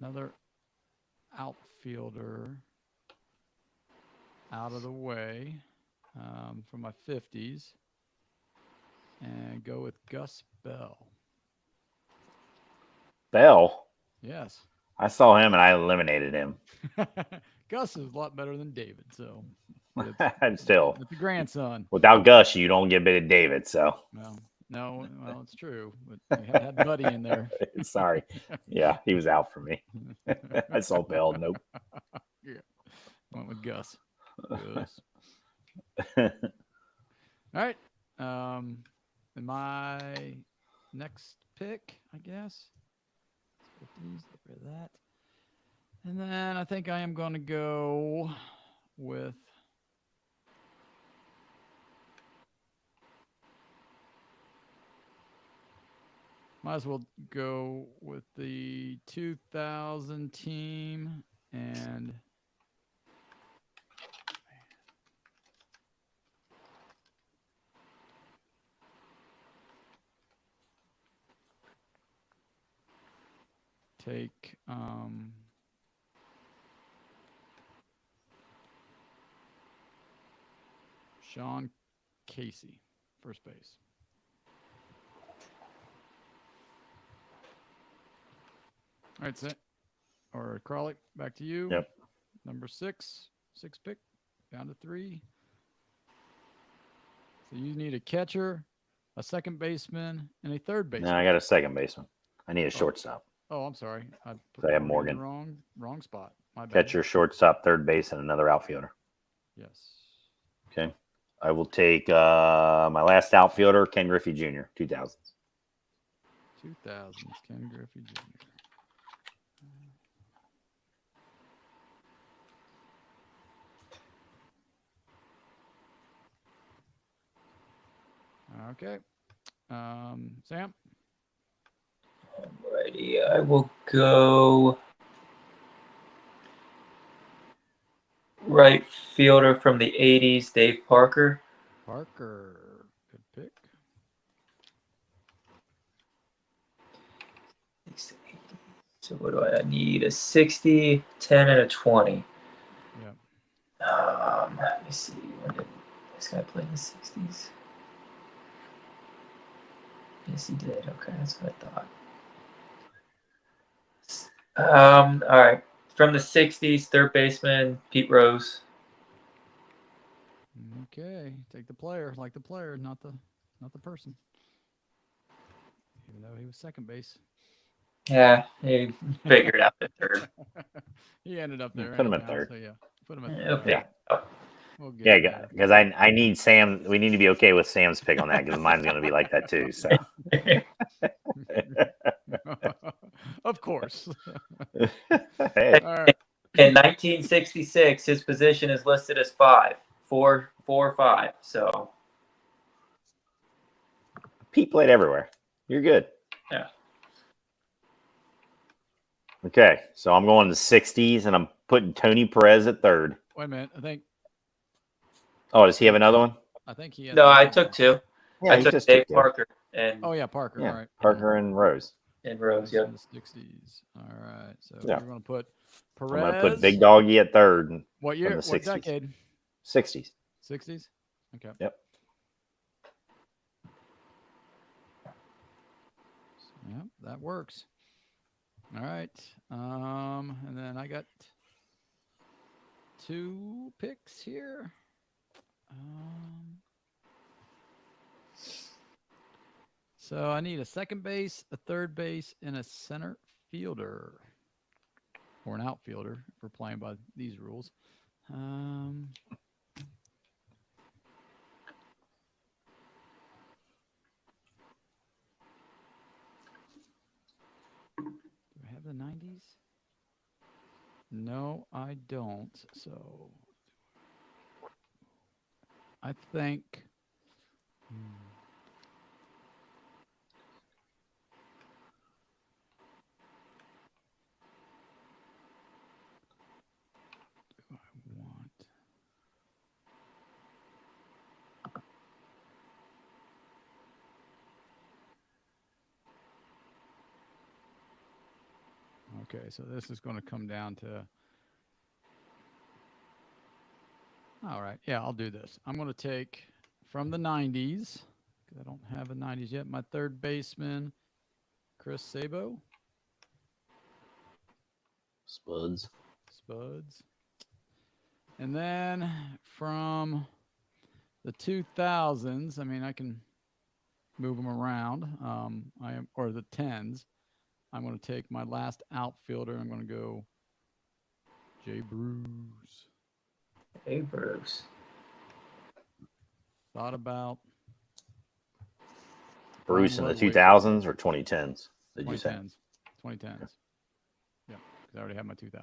another outfielder out of the way from my 50s and go with Gus Bell. Bell? Yes. I saw him and I eliminated him. Gus is a lot better than David, so Still, it's a grandson. Without Gus, you don't get bit of David. So, well, it's true, but I had Buddy in there. Sorry, yeah, he was out for me. I saw Bell. Nope. Yeah, went with Gus. All right. And my next pick, I guess. 50s, get rid of that. And then I think I am going to go with might as well go with the 2000 team and take Sean Casey, first base. All right, or Crawley, back to you. Yep. Number 6 pick, down to 3. So you need a catcher, a second baseman, and a third baseman. No, I got a second baseman. I need a shortstop. Oh, I'm sorry. I So I have Morgan in Morgan. the wrong spot. My bad. Catcher, shortstop, third base, and another outfielder. Yes. Okay. I will take my last outfielder, Ken Griffey Jr., 2000s. 2000s, Ken Griffey Jr. Okay. Sam? Alrighty, I will go right fielder from the 80s, Dave Parker. Parker. Good pick. So what do I need? A 60, 10, and a 20. Yep. Let me see. When did this guy play in the 60s? Yes, he did. Okay, that's what I thought. All right. From the 60s, third baseman, Pete Rose. Okay. Take the player, like the player, not the person. Even though he was second base. Yeah, he figured out the third. He ended up there. Put him at anyhow, third. So yeah, put him at He'll third. pick it up. We'll get Yeah, there. because I need Sam. We need to be okay with Sam's pick on that because mine's going to be like that too. So, Of course. hey, All right. In 1966, his position is listed as 5, 4, 4, 5. So Pete played everywhere. You're good. yeah. Okay, so I'm going to 60s, and I'm putting Tony Perez at third. Wait a minute. Oh, does he have another one? I think he has. No, I another took one. 2. Yeah, I he took just Dave took two. Parker and Oh yeah, Parker. Yeah, All right. Parker and Rose. Rose. Yep. In the 60s. All right. So Yeah. you're going to put Perez. I'm going to put Big Doggy at third. What year? the What 60s. decade? 60s. 60s. Okay. Yep. Yep, that works. All right. And then I got 2 picks here. So I need a second base, a third base, and a center fielder. Or an outfielder if we're playing by these rules. Do I have the 90s? No, I don't. So I think do I want Okay, so this is going to come down to all right. Yeah, I'll do this. I'm going to take from the 90s, because I don't have a 90s yet, my third baseman, Chris Sabo. Spuds. And then from the 2000s, I mean, I can move them around. Or the 10s. I'm going to take my last outfielder. I'm going to go Jay Bruce. Hey, Bruce. Thought about Bruce in the Ludwig. 2000s or 2010s? Did you say? 2010s. Yeah, because I already have my 2000s.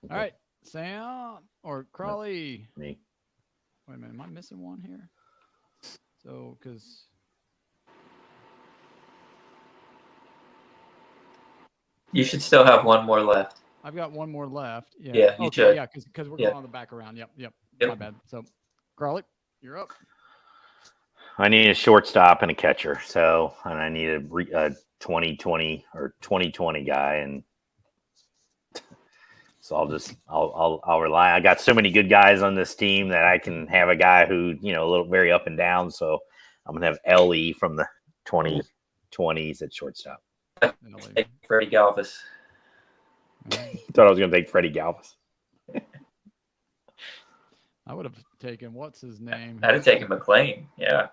Okay. All right, Sam or Crawley. Me. Wait a minute, am I missing one here? So, because You should still have one more left. I've got one more left. Yeah. Yeah, you okay. should. Yeah, because we're going on the back around. Yep. My bad. So, Crawley, you're up. I need a shortstop and a catcher. So, and I need a 2020 or 2020 guy, and So I'll rely. I got so many good guys on this team that I can have a guy who, a little very up and down. So I'm gonna have Ellie from the 2020s at shortstop. Take Freddie Galvis. Thought I was gonna take Freddie Galvis. I would have taken what's his name? I'd have taken McLean. Yeah.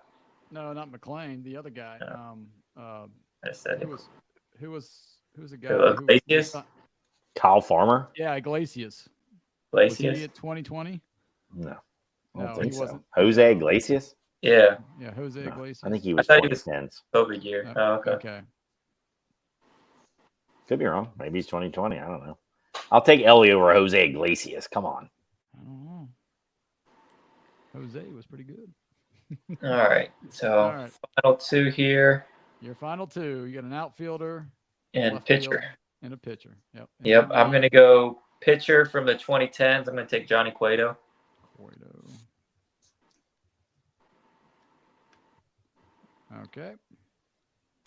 No, not McLean. The other guy. I said who was the guy? Iglesias? Kyle Farmer? Yeah, Iglesias. Was he Iglesias? at 2020? No, I No, don't think he so. wasn't. Jose Iglesias? Yeah. Yeah, Jose No, Iglesias. I think he I was thought he was 2010s. COVID year. Oh, okay. Okay. Could be wrong. Maybe he's 2020. I don't know. I'll take Ellie over Jose Iglesias. Come on. I don't know. Jose was pretty good. All right. So All right. final two here. Your final two. You got an outfielder And left pitcher. field, and a pitcher. Yep. And Yep. I'm going to go pitcher from the 2010s. I'm going to take Johnny Cueto. Okay.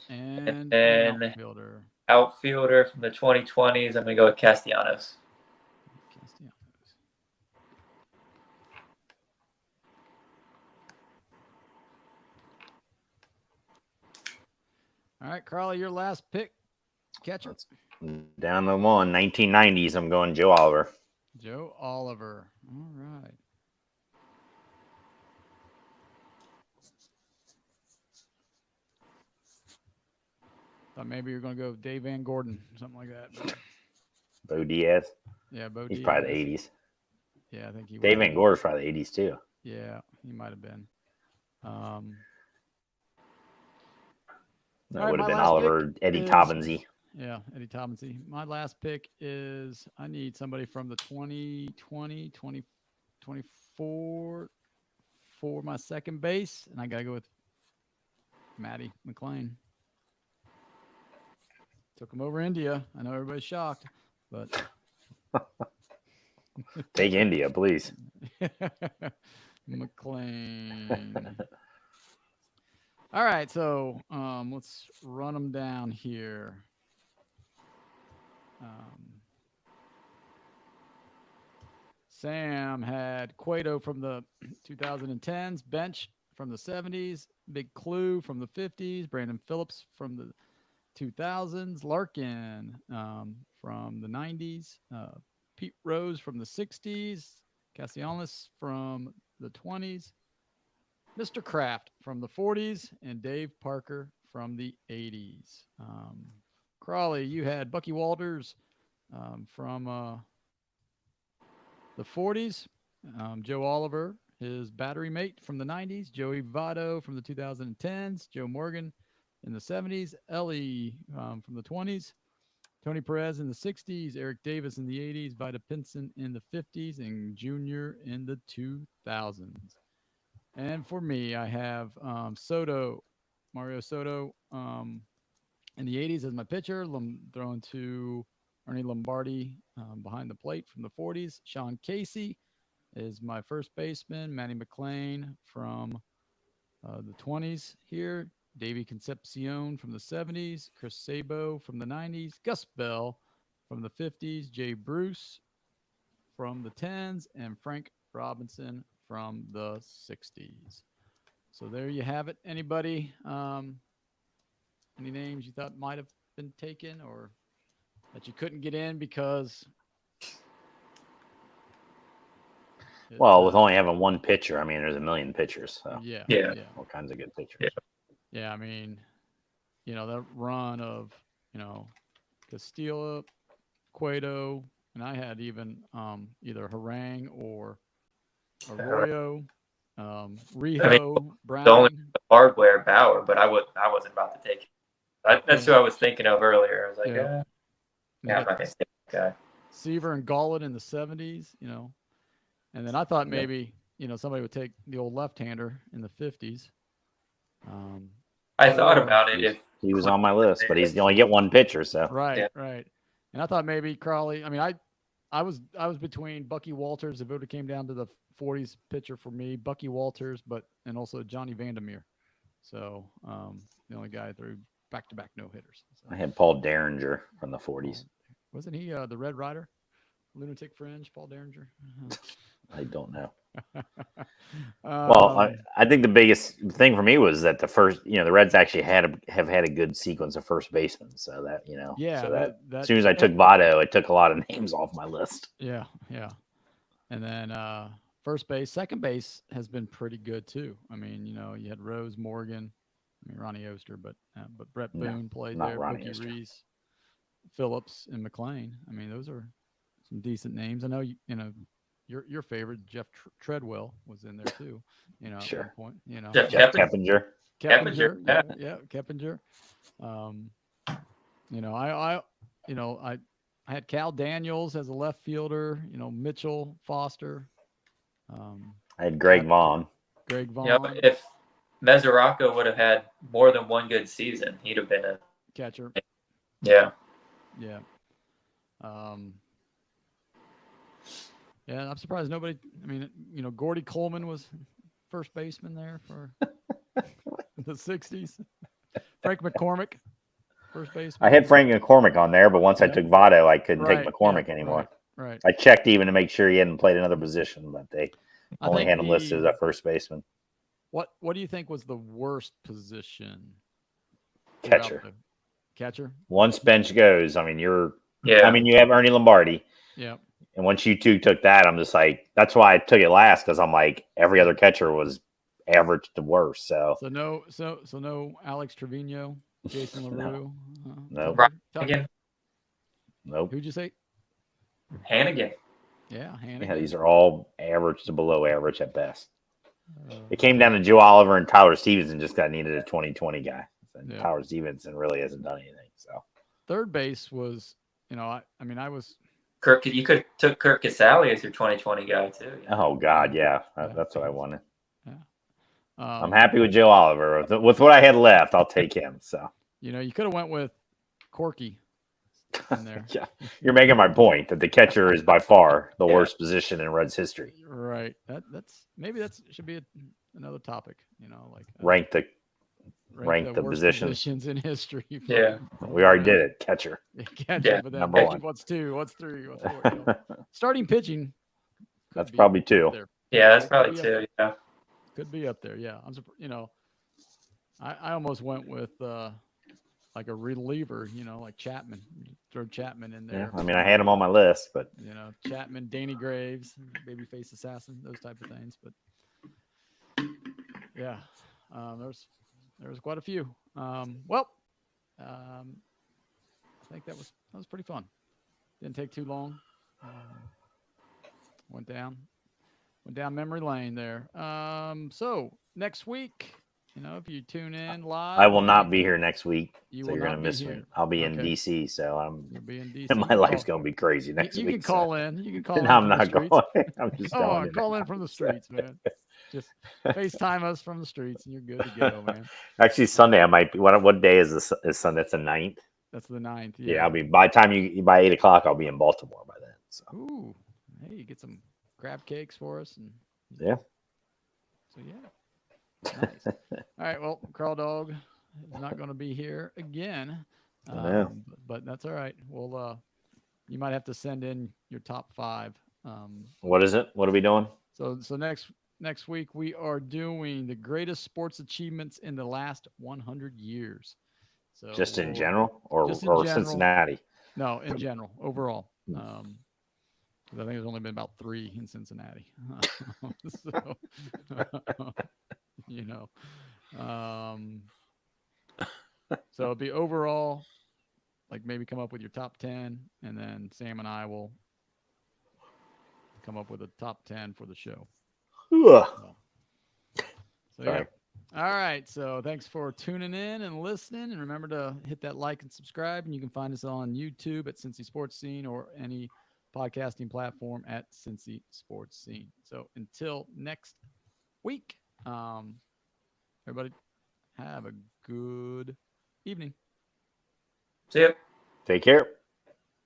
And then outfielder. Outfielder from the 2020s. I'm going to go with Castellanos. All right, Carly, your last pick. Catcher. Down to one. 1990s. I'm going Joe Oliver. Joe Oliver. All right. Thought maybe you're going to go Dave Van Gordon, something like that. Bo Diaz. Yeah, Bo He's Diaz. probably the 80s. Yeah, I think he was. Dave Van Gordon's probably the 80s too. Yeah, he might have been. That would have been Oliver, Eddie Taubensee. Yeah, Eddie Taubensee. My last pick is I need somebody from the 2020, 2024 for my second base, and I got to go with Matty McLean. Took him over India. I know everybody's shocked, but take India, please. McLean. All right, so let's run them down here. Sam had Cueto from the 2010s, Bench from the 70s, Big Clue from the 50s, Brandon Phillips from the 2000s, Larkin from the 90s, Pete Rose from the 60s, Castellanos from the 20s, Mr. Kraft from the 40s, and Dave Parker from the 80s. Crawley, you had Bucky Walters from the 40s, Joe Oliver, his battery mate from the 90s, Joey Votto from the 2010s, Joe Morgan in the 70s, Ellie from the 20s, Tony Perez in the 60s, Eric Davis in the 80s, Vita Pinson in the 50s, and Junior in the 2000s. And for me, I have Mario Soto in the 80s as my pitcher. Thrown to Ernie Lombardi behind the plate from the 40s. Sean Casey is my first baseman. Manny McLean from the 20s here. Davey Concepcion from the 70s. Chris Sabo from the 90s. Gus Bell from the 50s. Jay Bruce from the 10s. And Frank Robinson from the 60s. So there you have it. Anybody, any names you thought might have been taken or that you couldn't get in because? Well, with only having one pitcher, I mean, there's a million pitchers. So Yeah. All kinds of good pitchers. Yeah, I mean, that run of, Castillo, Cueto, and I had even either Harang or Arroyo, Rijo, Brown. The only hardware Bauer, but I wasn't about to take it. That's who I was thinking of earlier. I was like, I'm not going to take that guy. Seaver and Gullit in the 70s, and then I thought maybe, somebody would take the old left-hander in the 50s. I thought about it. If he was on my list, but he's only get one pitcher, so right. And I thought maybe Crawley. I mean, I was between Bucky Walters. If it would have came down to the 40s pitcher for me, Bucky Walters, and also Johnny Vandermeer. So the only guy threw back-to-back no hitters. So. I had Paul Derringer from the 40s. Wasn't he the Red Rider? Lunatic Fringe, Paul Derringer. I don't know. Well, Um, I think the biggest thing for me was that the Reds actually have had a good sequence of first basemen. So that yeah, so that that as soon as I took Votto, it took a lot of names off my list. yeah, and then first base, second base has been pretty good too. I mean, you had Rose, Morgan, Ronnie Oster, but Brett Boone played not there, Ronnie Mookie Oster. Reese, Phillips, and McLean. I mean, those are some decent names. I know your favorite Jeff Treadwell was in there too. At Sure. one point. Jeff Keppinger. Keppinger. Yeah. Yeah, Keppinger. I had Cal Daniels as a left fielder. Mitchell Foster. I had Greg Vaughn. Greg Vaughn. Yep. If Mesoraco would have had more than one good season, he'd have been a catcher. Yeah. Yeah. Yeah, I'm surprised nobody. I mean, Gordy Coleman was first baseman there for the '60s. Frank McCormick, first baseman. I had Frank McCormick on there, but once I took Votto, I couldn't take McCormick anymore. Right. I checked even to make sure he hadn't played another position, but they only had him listed as a first baseman. What do you think was the worst position? Catcher. Catcher. Once bench goes, I mean, you have Ernie Lombardi. Yeah. And once you two took that, I'm just like, that's why I took it last, because I'm like, every other catcher was average to worse. So no Alex Trevino, Jason LaRue. Nope. Hannigan. Nope. Who'd you say? Hannigan. Yeah, Hannigan. Yeah, these are all average to below average at best. It came down to Joe Oliver and Tyler Stevenson just got needed a 2020 guy. And Tyler Stevenson really hasn't done anything. So third base was, I was Kirk. You could have took Kirk Casale as your 2020 guy too. Oh God, yeah. That's what I wanted. Yeah. I'm happy with Joe Oliver. With what I had left, I'll take him. So you could have went with Corky in there. Yeah, you're making my point that the catcher is by far the worst position in Reds history. Right. That's should be another topic. Rank the worst positions in history. We already did it. Catcher. Catcher, but then number one. What's 2? What's 3? What's 4? Starting pitching. That's probably 2. Yeah, that's probably 2. Yeah. Could be up there. Yeah. I'm surprised. I almost went with like a reliever, like Chapman. Throw Chapman in there. Yeah, I mean, I had him on my list, but Chapman, Danny Graves, babyface assassin, those type of things. But yeah, there was quite a few. I think that was pretty fun. Didn't take too long. Went down memory lane there. So next week, if you tune in live, I will not be here next week. So you're going to miss here. me. I'll be in DC. So You'll be in DC. And my life's going to be crazy next week. You can call in. You can call in. I'm not going. I'm just call in from the streets, man. Just FaceTime us from the streets, and you're good to go, man. Actually, Sunday I might be. What day is this? Is Sunday? That's the 9th. That's the 9th. Yeah, I'll be by the time by 8:00. I'll be in Baltimore by then. So. Ooh, hey, you get some crab cakes for us, and yeah. So nice. All right, well, Carl Dog is not going to be here again, but that's all right. Well, you might have to send in your top 5. What is it? What are we doing? So next week we are doing the greatest sports achievements in the last 100 years. So just in general, or general. Cincinnati? No, in general, overall. I think there's only been about 3 in Cincinnati. So, so it'll be overall, like maybe come up with your top 10, and then Sam and I will come up with a top 10 for the show. So yeah. All right. So thanks for tuning in and listening. And remember to hit that like and subscribe. And you can find us on YouTube at Cincy Sports Scene or any podcasting platform at Cincy Sports Scene. So until next week, everybody have a good evening. See ya. Take care.